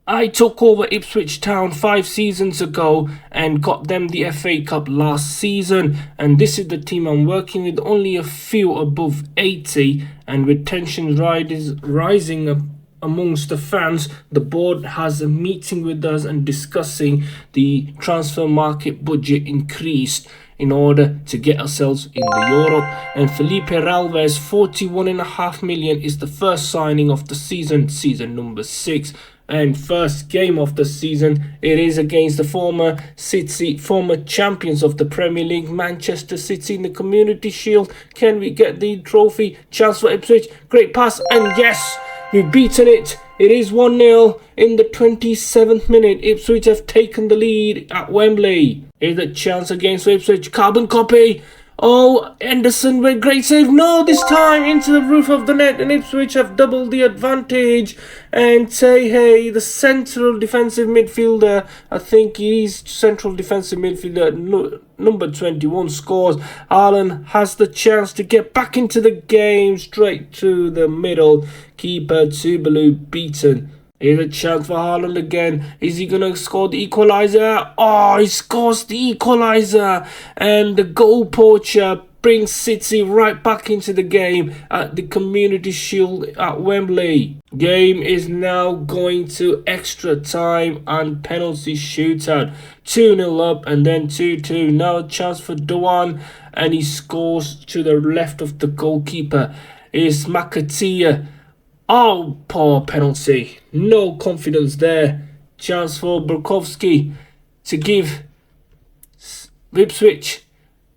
I took over Ipswich Town 5 seasons ago and got them the FA Cup last season, and this is the team I'm working with, only a few above 80, and with tensions rising amongst the fans. The board has a meeting with us and discussing the transfer market budget increased in order to get ourselves in the Europe. And Felipe Ralves, 41.5 million, is the first signing of the season number 6. And first game of the season, it is against the former champions of the Premier League, Manchester City, in the Community Shield. Can we get the trophy? Chance for Ipswich, great pass, and yes, we've beaten it. It is 1-0 in the 27th minute. Ipswich have taken the lead at Wembley. Here's a chance against Ipswich, carbon copy. Oh, Anderson with great save. No, this time into the roof of the net, and Ipswich have doubled the advantage. And Hey, the central defensive midfielder, I think he's central defensive midfielder, number 21, scores. Arlen has the chance to get back into the game, straight to the middle. Keeper Tuvalu beaten. Here's a chance for Haaland again. Is he going to score the equaliser? Oh, he scores the equaliser. And the goal poacher brings City right back into the game at the Community Shield at Wembley. Game is now going to extra time and penalty shootout. 2-0 up and then 2-2. Now a chance for Dewan, and he scores to the left of the goalkeeper. It's Makatia. Oh, poor penalty. No confidence there. Chance for Burkowski to give Ipswich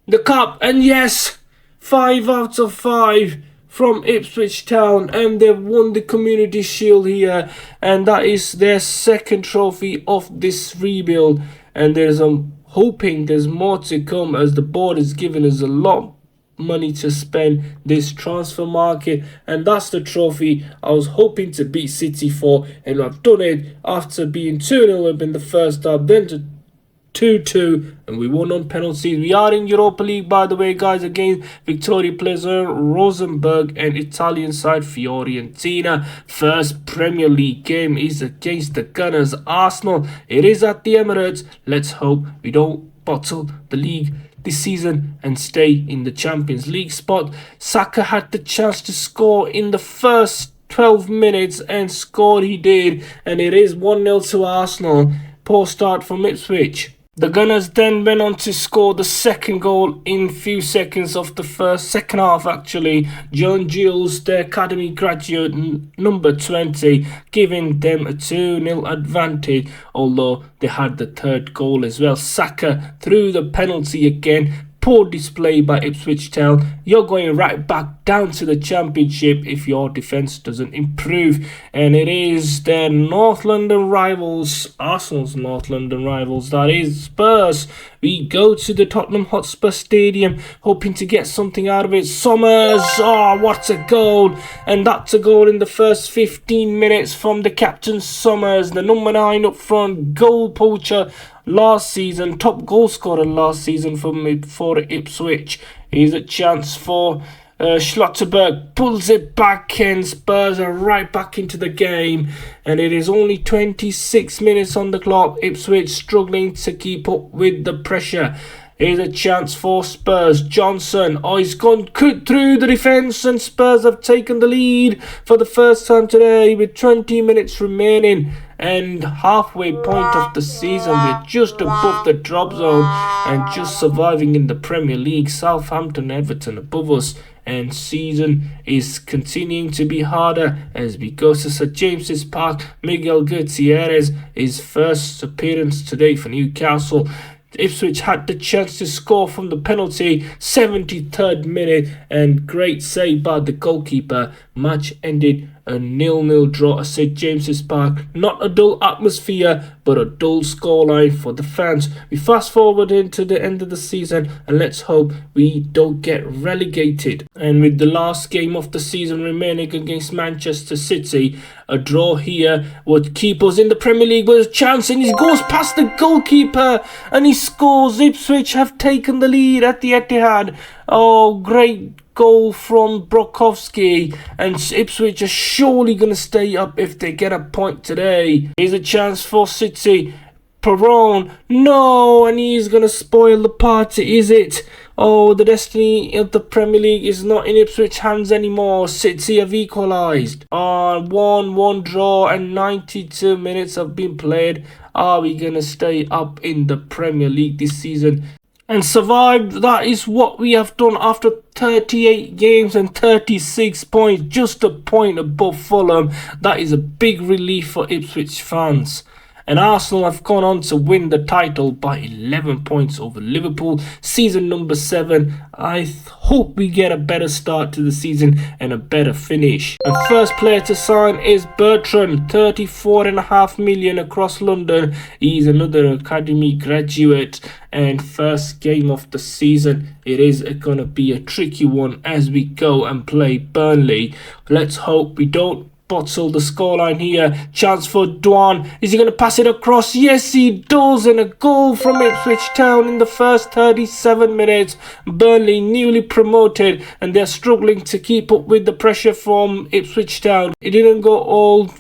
the cup. And yes, 5 out of 5 from Ipswich Town. And they've won the Community Shield here. And that is their second trophy of this rebuild. And I'm hoping there's more to come, as the board has given us a lot money to spend this transfer market, and that's the trophy I was hoping to beat City for, and I've done it after being 2-0 up in the first half, then to 2-2, and we won on penalties. We are in Europa League, by the way, guys, against Victoria Plzeň, Rosenborg, and Italian side Fiorentina. First Premier League game is against the Gunners, Arsenal. It is at the Emirates. Let's hope we don't bottle the league this season and stay in the Champions League spot. Saka had the chance to score in the first 12 minutes, and scored he did, and it is 1-0 to Arsenal. Poor start from Ipswich. The Gunners then went on to score the second goal in few seconds of the second half actually. John Giles, the academy graduate, number 20, giving them a 2-0 advantage, although they had the third goal as well. Saka threw the penalty again. Poor display by Ipswich Town. You're going right back down to the Championship if your defence doesn't improve. And it is their North London rivals, Arsenal's North London rivals, that is Spurs. We go to the Tottenham Hotspur Stadium hoping to get something out of it. Summers, oh, what a goal. And that's a goal in the first 15 minutes from the captain Summers, the number 9 up front, goal poacher last season, top goal scorer last season for Ipswich. Here's a chance for Schlotterberg, pulls it back, and Spurs are right back into the game. And it is only 26 minutes on the clock. Ipswich struggling to keep up with the pressure. Here's a chance for Spurs. Johnson, oh, he's gone through the defence, and Spurs have taken the lead for the first time today with 20 minutes remaining. And halfway point of the season, we're just above the drop zone and just surviving in the Premier League. Southampton, Everton above us, and season is continuing to be harder as we go to St James's Park. Miguel Gutierrez, his first appearance today for Newcastle. Ipswich had the chance to score from the penalty, 73rd minute, and great save by the goalkeeper. Match ended a 0-0 draw at St James's Park. Not a dull atmosphere, but a dull scoreline for the fans. We fast forward into the end of the season, and let's hope we don't get relegated. And with the last game of the season remaining against Manchester City, a draw here would keep us in the Premier League with a chance, and he goes past the goalkeeper and he scores. Ipswich have taken the lead at the Etihad. Oh, great goal from Brokowski, and Ipswich are surely going to stay up if they get a point today. Here's a chance for City. Perron, no, and he's going to spoil the party, is it? Oh, the destiny of the Premier League is not in Ipswich hands anymore. City have equalised. 1-1 draw and 92 minutes have been played. Are we going to stay up in the Premier League this season and survive? That is what we have done after 38 games and 36 points. Just a point above Fulham. That is a big relief for Ipswich fans. And Arsenal have gone on to win the title by 11 points over Liverpool. Season number 7. I hope we get a better start to the season and a better finish. And first player to sign is Bertrand, 34.5 million across London. He's another academy graduate. And first game of the season, it is going to be a tricky one as we go and play Burnley. Let's hope we don't bottle the scoreline here. Chance for Dwan. Is he going to pass it across? Yes, he does. And a goal from Ipswich Town in the first 37 minutes. Burnley newly promoted and they're struggling to keep up with the pressure from Ipswich Town. It didn't go all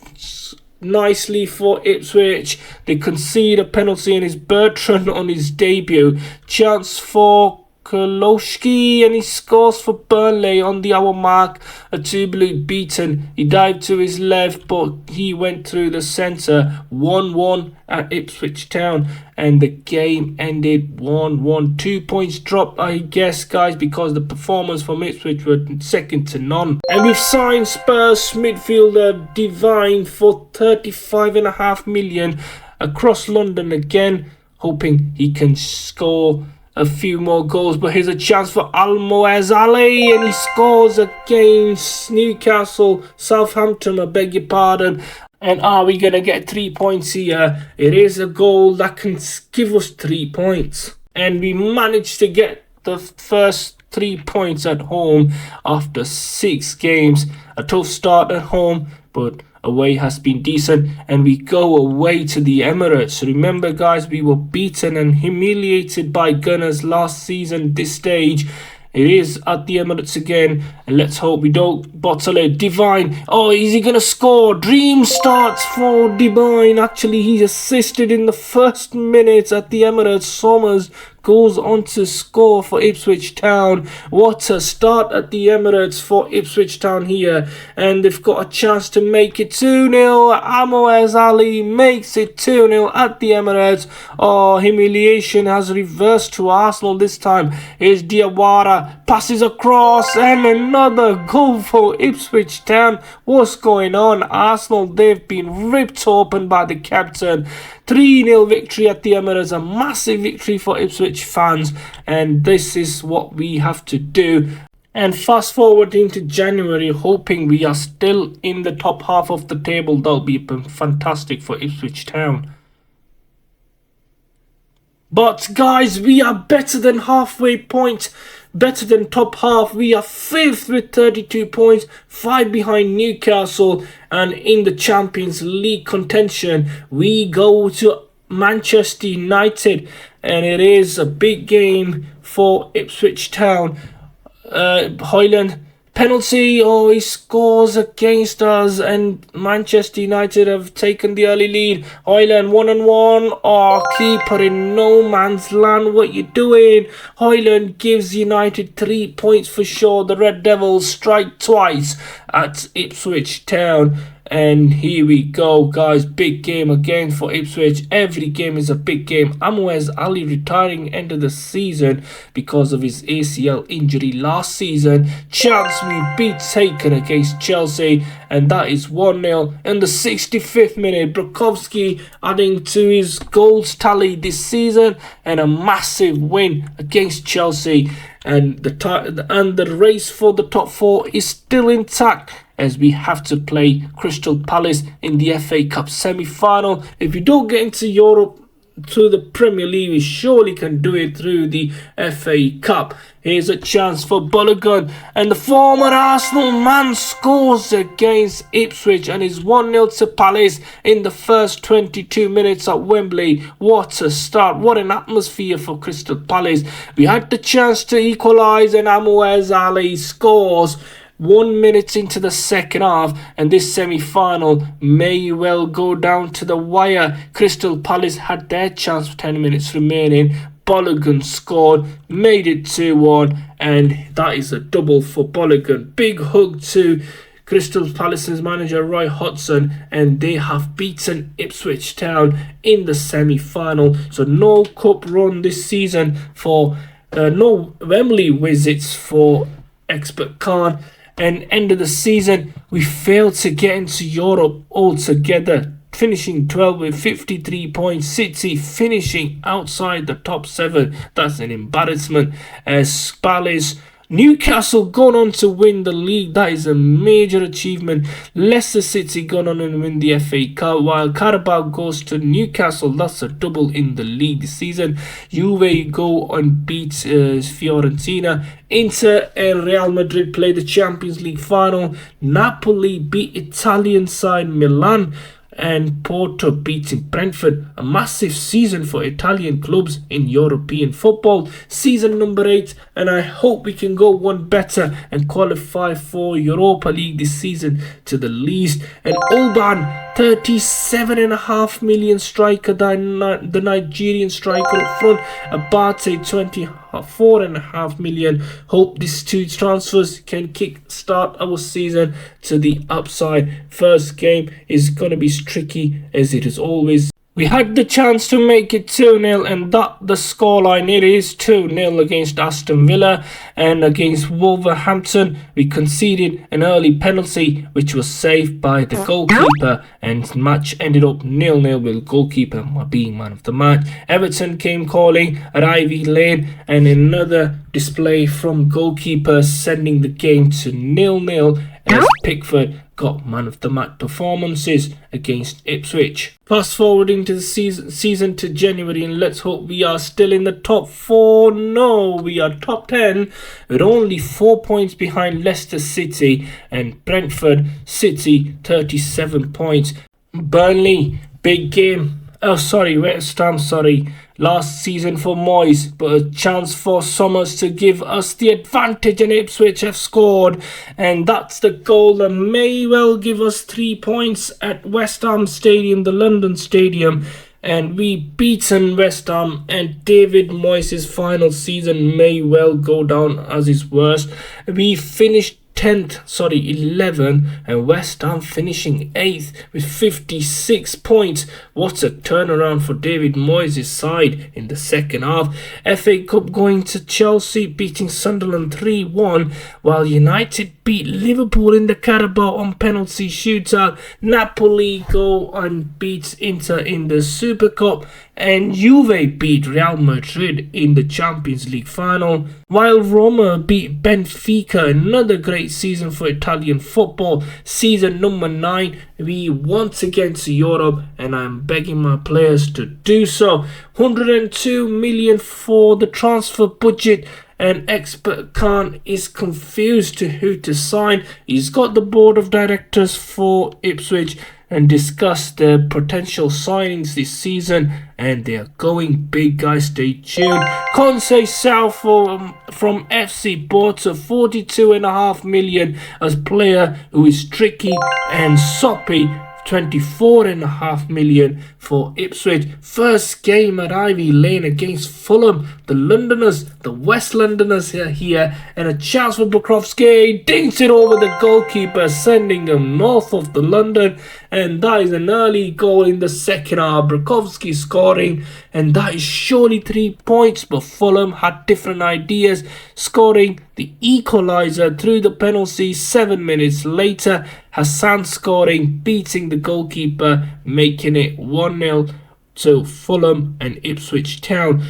nicely for Ipswich. They concede a penalty and it's Bertrand on his debut. Chance for Kolowski, and he scores for Burnley on the hour mark. A two-blue beaten. He dived to his left, but he went through the centre. 1-1 at Ipswich Town, and the game ended 1-1. 2 points dropped, I guess, guys, because the performance from Ipswich were second to none. And we've signed Spurs midfielder Divine for 35.5 million across London again, hoping he can score a few more goals. But here's a chance for Almoez Ali, and he scores against Newcastle, Southampton, I beg your pardon. And are we going to get 3 points here? It is a goal that can give us 3 points. And we managed to get the first 3 points at home after 6 games. A tough start at home, but away has been decent, and we go away to the Emirates. Remember, guys, we were beaten and humiliated by Gunners last season this stage. It is at the Emirates again, and let's hope we don't bottle it. Divine, oh, is he gonna score? Dream starts for Divine. Actually, he assisted in the first minute at the Emirates. Somers goes on to score for Ipswich Town. What a start at the Emirates for Ipswich Town here, and they've got a chance to make it 2-0. Almoez Ali makes it 2-0 at the Emirates. Oh, humiliation has reversed to Arsenal this time. Here's Diawara, passes across, and another goal for Ipswich Town. What's going on? Arsenal, they've been ripped open by the captain. 3-0 victory at the Emirates, a massive victory for Ipswich fans, and this is what we have to do. And fast forward into January, hoping we are still in the top half of the table. That'll be fantastic for Ipswich Town. But guys, we are better than halfway point, better than top half. We are 5th with 32 points, 5 behind Newcastle, and in the Champions League contention, we go to Manchester United, and it is a big game for Ipswich Town. Hoyland, penalty, oh, he scores against us, and Manchester United have taken the early lead. Hoyland 1-on-1, oh, keeper in no man's land, what you doing? Hoyland gives United 3 points for sure. The Red Devils strike twice at Ipswich Town. And here we go, guys. Big game again for Ipswich. Every game is a big game. Almoez Ali retiring end of the season because of his ACL injury last season. Chance we beat taken against Chelsea, and that is 1-0 in the 65th minute. Brokowski adding to his goals tally this season, and a massive win against Chelsea. And the race for the top 4 is still intact, as we have to play Crystal Palace in the FA Cup semi-final. If you don't get into Europe through the Premier League, we surely can do it through the FA Cup. Here's a chance for Balogun, and the former Arsenal man scores against Ipswich and is 1-0 to Palace in the first 22 minutes at Wembley. What a start, what an atmosphere for Crystal Palace. We had the chance to equalise, and Amoez Ali scores 1 minute into the second half, and this semi-final may well go down to the wire. Crystal Palace had their chance with 10 minutes remaining. Balogun scored, made it 2-1, and that is a double for Balogun. Big hug to Crystal Palace's manager Roy Hodgson, and they have beaten Ipswich Town in the semi-final. So no cup run this season for no Wembley visits for Xpert Khan. And end of the season, we failed to get into Europe altogether, finishing 12 with 53 points. City finishing outside the top 7. That's an embarrassment. As Palace, Newcastle gone on to win the league. That is a major achievement. Leicester City gone on and win the FA Cup, while Carabao goes to Newcastle. That's a double in the league this season. Juve go and beat Fiorentina. Inter and Real Madrid play the Champions League final. Napoli beat Italian side Milan, and Porto beating Brentford. A massive season for Italian clubs in European football. Season number 8, and I hope we can go one better and qualify for Europa League this season to the least. And Oban, 37.5 million striker, the Nigerian striker up front. Abate, 24.5 million. Hope these two transfers can kick start our season to the upside. First game is going to be tricky, as it is always. We had the chance to make it 2-0, and that the scoreline, it is 2-0 against Aston Villa. And against Wolverhampton, we conceded an early penalty which was saved by the goalkeeper, and match ended up 0-0 with goalkeeper being man of the match. Everton came calling at Ivy Lane, and another display from goalkeeper, sending the game to 0-0 as Pickford got man of the match performances against Ipswich. Fast forwarding to the season to January, and let's hope we are still in the top 4. No, we are top 10 with only 4 points behind Leicester City and Brentford City, 37 points. Burnley, big game. West Ham, last season for Moyes, but a chance for Summers to give us the advantage, and Ipswich have scored, and that's the goal that may well give us 3 points at West Ham Stadium, the London Stadium. And we beaten West Ham, and David Moyes' final season may well go down as his worst. We finished 11th, and West Ham finishing 8th with 56 points. What a turnaround for David Moyes' side in the second half. FA Cup going to Chelsea, beating Sunderland 3-1, while United beat Liverpool in the Carabao on penalty shootout. Napoli go and beat Inter in the Super Cup, and Juve beat Real Madrid in the Champions League final, while Roma beat Benfica. Another great season for Italian football. Season number 9, we once again to Europe, and I'm begging my players to do so. 102 million for the transfer budget, and Xpert Khan is confused to who to sign. He's got the board of directors for Ipswich and discuss their potential signings this season, and they are going big, guys. Stay tuned. Conceição from FC bought a 42.5 million as player who is tricky, and Soppy 24.5 million for Ipswich. First game at Ivy Lane against Fulham. The Londoners, the West Londoners are here, and a chance for Bukowski. Dinks it over the goalkeeper, sending them north of the London, and that is an early goal in the second half. Bukowski scoring, and that is surely 3 points, but Fulham had different ideas, scoring the equaliser through the penalty 7 minutes later. Hassan scoring, beating the goalkeeper, making it 1-0 to Fulham and Ipswich Town.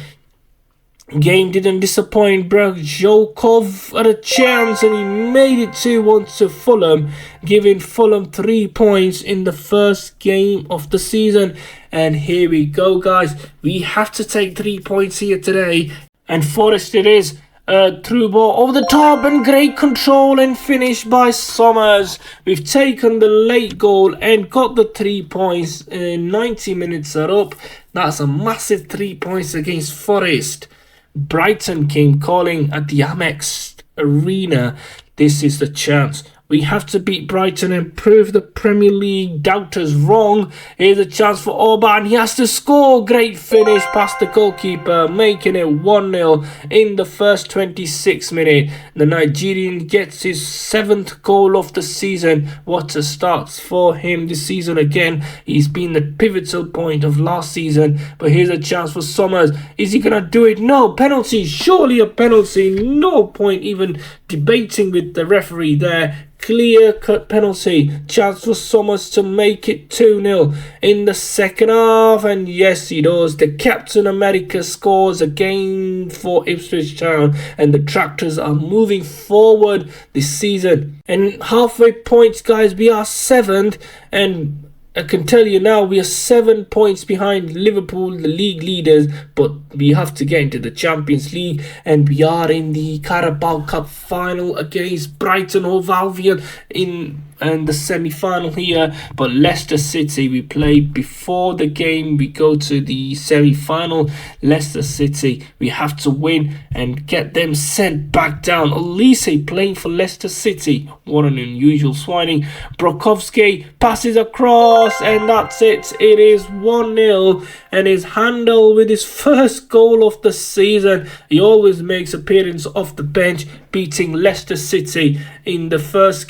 Game didn't disappoint. Brajokov had a chance and he made it 2-1 to Fulham, giving Fulham 3 points in the first game of the season. And here we go, guys. We have to take 3 points here today. And Forest it is. Through ball over the top and great control and finish by Somers. We've taken the late goal and got the 3 points. 90 minutes are up. That's a massive 3 points against Forest. Brighton came calling at the Amex Arena. This is the chance. We have to beat Brighton and prove the Premier League doubters wrong. Here's a chance for Orban. He has to score. Great finish past the goalkeeper, making it 1-0 in the first 26 minutes. The Nigerian gets his 7th goal of the season. What a start for him this season again. He's been the pivotal point of last season. But here's a chance for Somers. Is he going to do it? No. Penalty. Surely a penalty. No point even debating with the referee there. Clear cut penalty. Chance for Somers to make it 2-0 in the second half. And yes, he does. The Captain America scores again for Ipswich Town. And the Tractors are moving forward this season. And halfway points, guys, we are 7th. And I can tell you now, we are 7 points behind Liverpool, the league leaders, but we have to get into the Champions League, and we are in the Carabao Cup final against Brighton Hove Albion in the semi-final here. But Leicester City, we play before the game we go to the semi-final. Leicester City, we have to win and get them sent back down. Elise playing for Leicester City. What an unusual signing. Brokowski passes across, and that's it. It is 1-0, and his handle with his first goal of the season. He always makes appearance off the bench, beating Leicester City in the last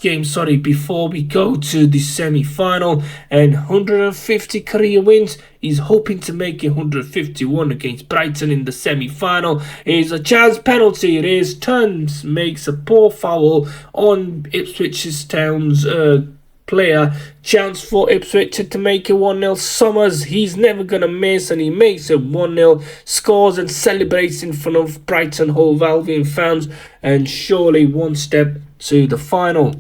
game, before we go to the semi-final. And 150 career wins. He's hoping to make it 151 against Brighton in the semi-final. Here's a chance penalty. It is. Turns makes a poor foul on Ipswich Town's player. Chance for Ipswich to make it 1-0. Somers, he's never gonna miss, and he makes it 1-0. Scores and celebrates in front of Brighton Hove Albion fans, and surely one step to the final.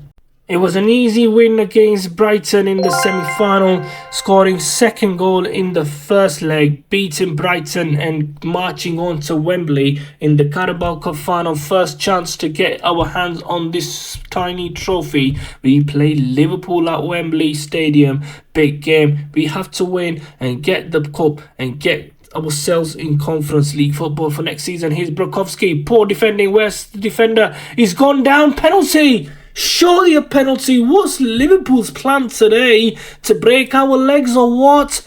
It was an easy win against Brighton in the semi-final, scoring second goal in the first leg, beating Brighton and marching on to Wembley in the Carabao Cup final. First chance to get our hands on this tiny trophy. We play Liverpool at Wembley Stadium. Big game. We have to win and get the cup and get ourselves in Conference League football for next season. Here's Brokowski. Poor defending. Where's the defender? He's gone down. Penalty. Surely a penalty. What's Liverpool's plan today? To break our legs or what?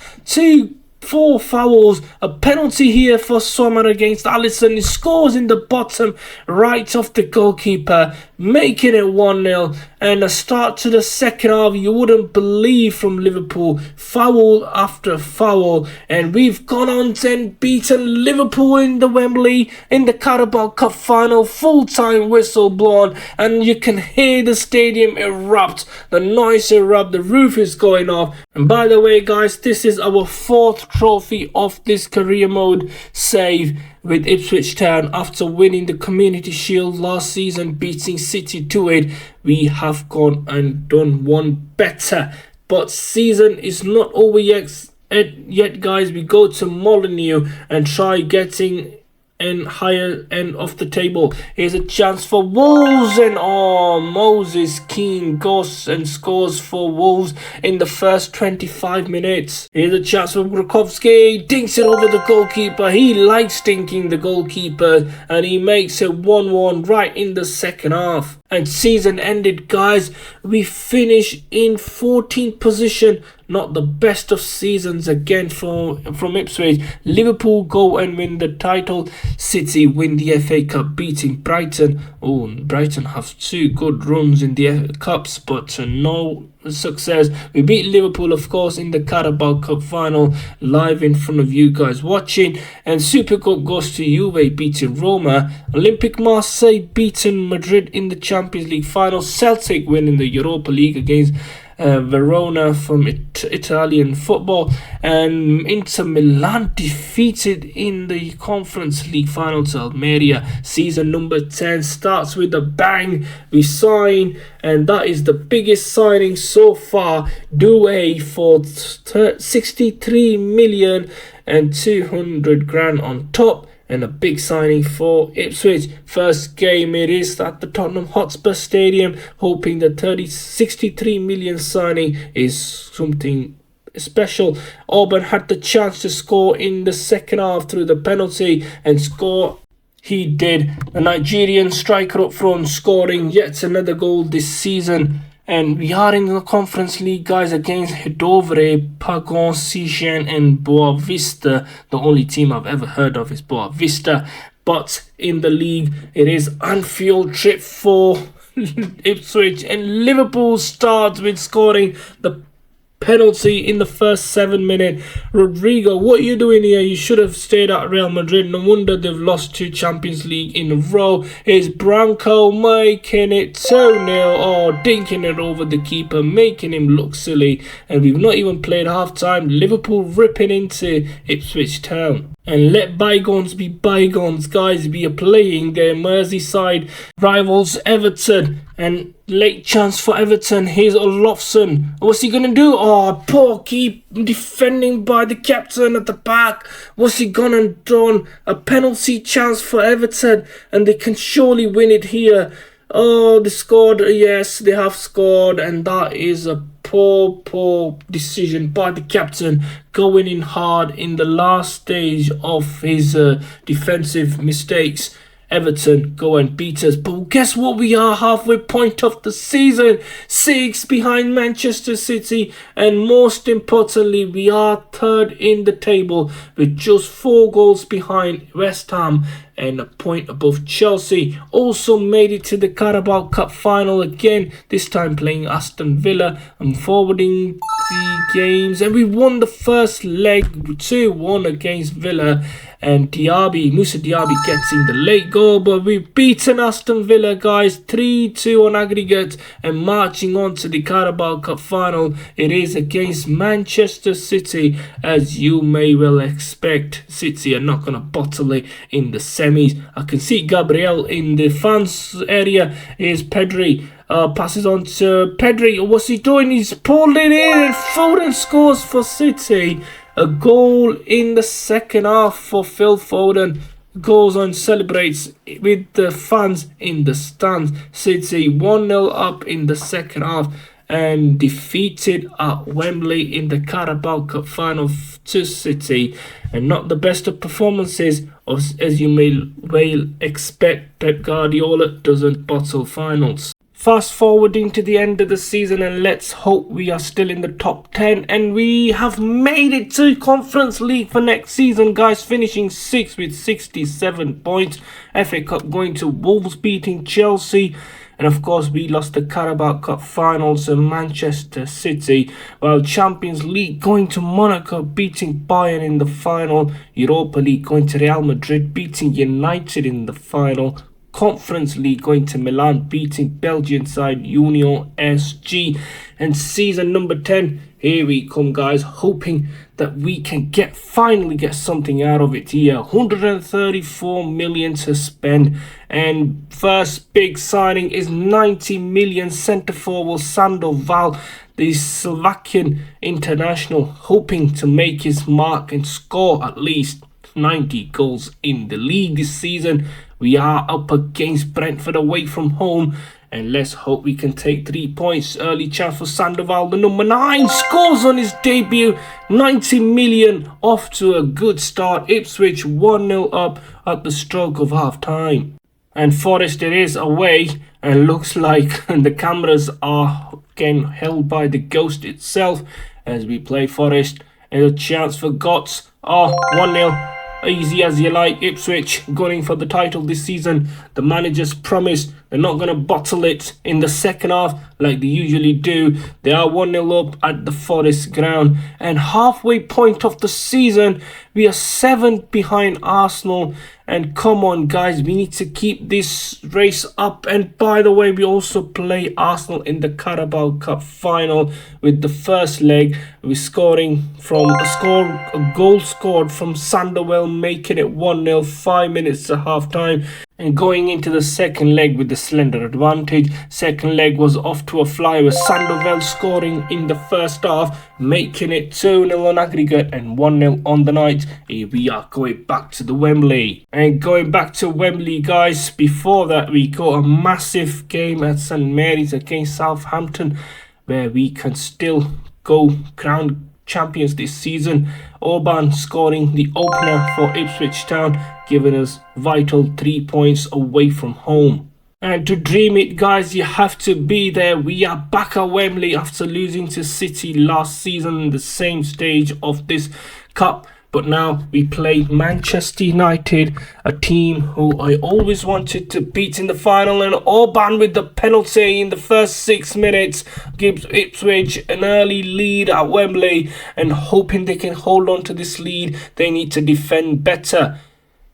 4 fouls. A penalty here for Sommer against Alisson. He scores in the bottom right of the goalkeeper, making it 1-0. And a start to the second half you wouldn't believe from Liverpool. Foul after foul. And we've gone on and beaten Liverpool in the Wembley in the Carabao Cup final. Full-time whistle blown. And you can hear the stadium erupt. The noise erupt. The roof is going off. And by the way, guys, this is our 4th trophy of this career mode save with Ipswich Town. After winning the Community Shield last season, beating City to it, we have gone and done one better. But season is not over yet, guys. We go to Molineux and try getting and higher end of the table. Here's a chance for Wolves, and Moses Keane goes and scores for Wolves in the first 25 minutes. Here's a chance for Brokowski, dinks it over the goalkeeper. He likes dinking the goalkeeper, and he makes it 1-1 right in the second half. And season ended, guys. We finish in 14th position. Not the best of seasons again from Ipswich. Liverpool go and win the title. City win the FA Cup, beating Brighton. Brighton have 2 good runs in the FA Cups, but no success. We beat Liverpool, of course, in the Carabao Cup final, live in front of you guys watching. And Super Cup goes to Juve, beating Roma. Olympic Marseille beating Madrid in the Champions League final. Celtic winning the Europa League against Verona from Italian football, and Inter Milan defeated in the Conference League final to Almeria. Season number 10 starts with a bang. We sign, and that is the biggest signing so far, Doué for 63 million and 200 grand on top. And a big signing for Ipswich. First game it is at the Tottenham Hotspur Stadium, hoping the 63 million signing is something special. Auburn had the chance to score in the second half through the penalty, and score he did. The Nigerian striker up front scoring yet another goal this season. And we are in the Conference League, guys, against Hedovre, Pagon, Siegen and Boavista. The only team I've ever heard of is Boavista. But in the league, it is Anfield trip for Ipswich. And Liverpool starts with scoring the penalty in the first 7 minutes. Rodrigo, what are you doing here? You should have stayed at Real Madrid. No wonder they've lost 2 Champions League in a row. Is Branco making it 2-0? Oh, dinking it over the keeper, making him look silly. And we've not even played half time. Liverpool ripping into Ipswich Town. And let bygones be bygones, guys. We are playing their Merseyside rivals Everton. And late chance for Everton. Here's Olofsson. What's he going to do? Oh, poor keep defending by the captain at the back. What's he going to do? A penalty chance for Everton. And they can surely win it here. Oh, they scored. Yes, they have scored. And that is a poor decision by the captain, going in hard in the last stage of his defensive mistakes. Everton go and beat us, but guess what? We are halfway point of the season, 6 behind Manchester City, and most importantly, we are third in the table with just 4 goals behind West Ham and a point above Chelsea. Also made it to the Carabao Cup final again, this time playing Aston Villa. I'm forwarding the games, and we won the first leg 2-1 against Villa. And Musa Diaby gets in the late goal, but we've beaten Aston Villa, guys, 3-2 on aggregate, and marching on to the Carabao Cup final. It is against Manchester City, as you may well expect. City are not going to bottle it in the semis. I can see Gabriel in the fans area. Is Pedri. Passes on to Pedri. What's he doing? He's pulled it in, and Foden scores for City. A goal in the second half for Phil Foden. Goes on, celebrates with the fans in the stands. City 1-0 up in the second half and defeated at Wembley in the Carabao Cup final to City. And not the best of performances, as you may well expect. Pep Guardiola doesn't bottle finals. Fast forwarding to the end of the season, and let's hope we are still in the top 10, and we have made it to Conference League for next season, guys, finishing 6th with 67 points. FA Cup going to Wolves, beating Chelsea, and of course we lost the Carabao Cup finals to Manchester City, while Champions League going to Monaco, beating Bayern in the final. Europa League going to Real Madrid, beating United in the final. Conference League going to Milan, beating Belgian side Union SG. And season number 10, here we come, guys, hoping that we can finally get something out of it here. 134 million to spend, and first big signing is 90 million centre forward Sandoval, the Slovakian international, hoping to make his mark and score at least 90 goals in the league this season. We are up against Brentford away from home, and let's hope we can take 3 points. Early chance for Sandoval, the number 9, scores on his debut. 90 million, off to a good start. Ipswich 1-0 up at the stroke of half time. And Forest it is away, and looks like the cameras are again held by the ghost itself as we play Forest. And a chance for Gotts. 1-0. Easy as you like. Ipswich gunning for the title this season. The manager's promised They're not going to bottle it in the second half like they usually do. They are 1-0 up at the Forest ground. And halfway point of the season, we are 7 behind Arsenal. And come on, guys, we need to keep this race up. And by the way, we also play Arsenal in the Carabao Cup final with the first leg. We're scoring from a goal scored from Sanderwell, making it 1-0, 5 minutes to half time. And going into the second leg with the slender advantage. Second leg was off to a fly with Sanderwell scoring in the first half, making it 2-0 on aggregate and 1-0 on the night. Here we are going back to the Wembley. And going back to Wembley, guys, before that we got a massive game at St Mary's against Southampton, where we can still go crown champions this season. Orban scoring the opener for Ipswich Town, giving us vital 3 points away from home. And to dream it, guys, you have to be there. We are back at Wembley after losing to City last season in the same stage of this cup. But now we play Manchester United, a team who I always wanted to beat in the final. And Orban with the penalty in the first 6 minutes gives Ipswich an early lead at Wembley. And hoping they can hold on to this lead, they need to defend better.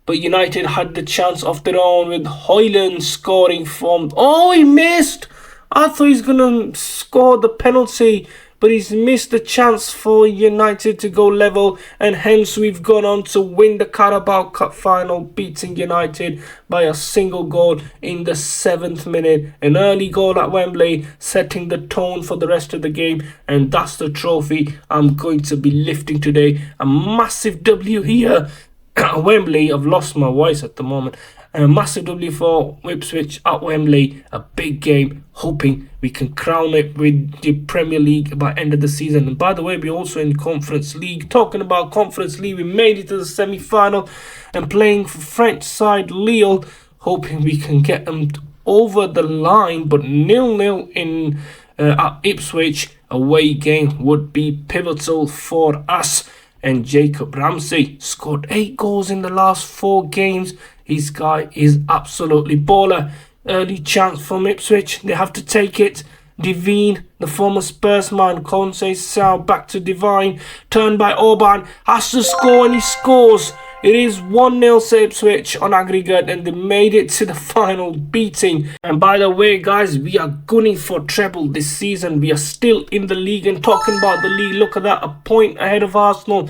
But United had the chance of their own with Højlund scoring from... Oh, he missed! I thought he's going to score the penalty, but he's missed the chance for United to go level, and hence we've gone on to win the Carabao Cup final, beating United by a single goal in the 7th minute. An early goal at Wembley, setting the tone for the rest of the game, and that's the trophy I'm going to be lifting today. A massive W here at Wembley. I've lost my voice at the moment. And a massive W for Ipswich at Wembley. A big game, hoping we can crown it with the Premier League by end of the season. And by the way, we're also in Conference League. Talking about Conference League, we made it to the semi-final and playing for French side Lille, hoping we can get them over the line. But 0-0 in at Ipswich away game would be pivotal for us. And Jacob Ramsey scored 8 goals in the last 4 games. His guy is absolutely baller. Early chance from Ipswich. They have to take it. Devine, the former Spurs man, Conceição back to Devine. Turned by Orban. Has to score and he scores. It is 1-0 to Ipswich on aggregate, and they made it to the final beating. And by the way, guys, we are gunning for treble this season. We are still in the league, and talking about the league, look at that, a point ahead of Arsenal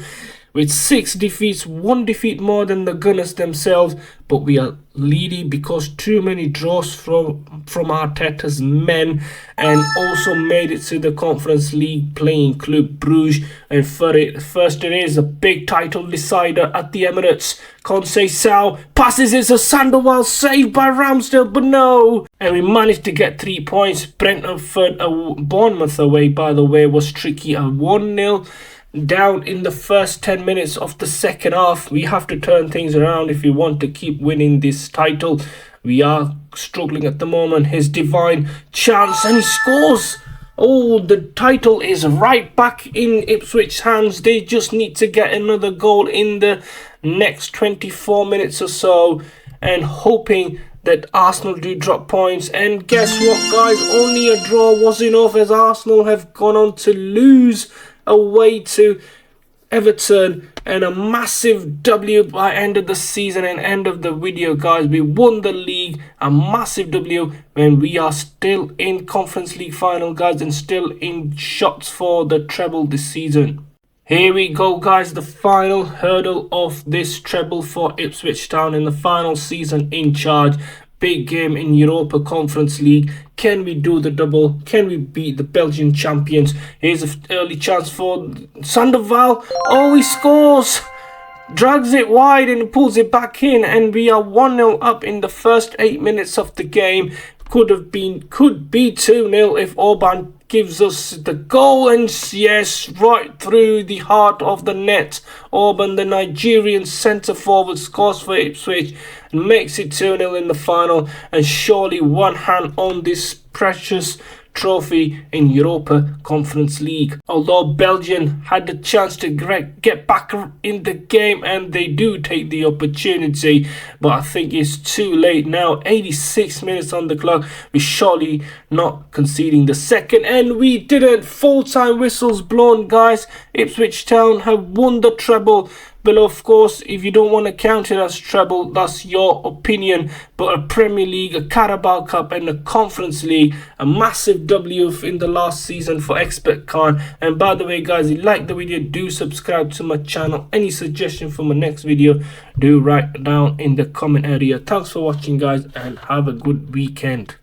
with 6 defeats, 1 defeat more than the Gunners themselves. But we are leading because too many draws from Arteta's men, and also made it to the Conference League playing Club Brugge. And first it is a big title decider at the Emirates. Conceição passes it to Sanderwell, saved by Ramsdale, but no. And we managed to get 3 points. Bournemouth away, by the way, was tricky. A 1-0 down in the first 10 minutes of the second half. We have to turn things around if we want to keep winning this title. We are struggling at the moment. His divine chance, and he scores. Oh, the title is right back in Ipswich hands. They just need to get another goal in the next 24 minutes or so, and hoping that Arsenal do drop points. And guess what, guys? Only a draw was enough, as Arsenal have gone on to lose away to Everton, and a massive W by end of the season and end of the video, guys. We won the league, a massive W, and we are still in Conference League final, guys, and still in shots for the treble this season. Here we go, guys, the final hurdle of this treble for Ipswich Town in the final season in charge. Big game in Europa Conference League. Can we do the double? Can we beat the Belgian champions? Here's an early chance for Sanderwell. Oh, he scores! Drags it wide and pulls it back in, and we are 1-0 up in the first 8 minutes of the game. Could be 2-0 if Orban gives us the goal, and yes, right through the heart of the net. Orban, the Nigerian centre forward, scores for Ipswich and makes it 2-0 in the final. And surely one hand on this precious trophy in Europa Conference League. Although Belgium had the chance to get back in the game, and they do take the opportunity, but I think it's too late now. 86 minutes on the clock. We surely not conceding the second, and we didn't. Full-time whistles blown, guys. Ipswich Town have won the treble. But of course, if you don't want to count it as treble, that's your opinion. But a Premier League, a Carabao Cup and a Conference League, a massive W in the last season for Xpert Khan. And by the way, guys, if you like the video, do subscribe to my channel. Any suggestion for my next video, do write down in the comment area. Thanks for watching, guys, and have a good weekend.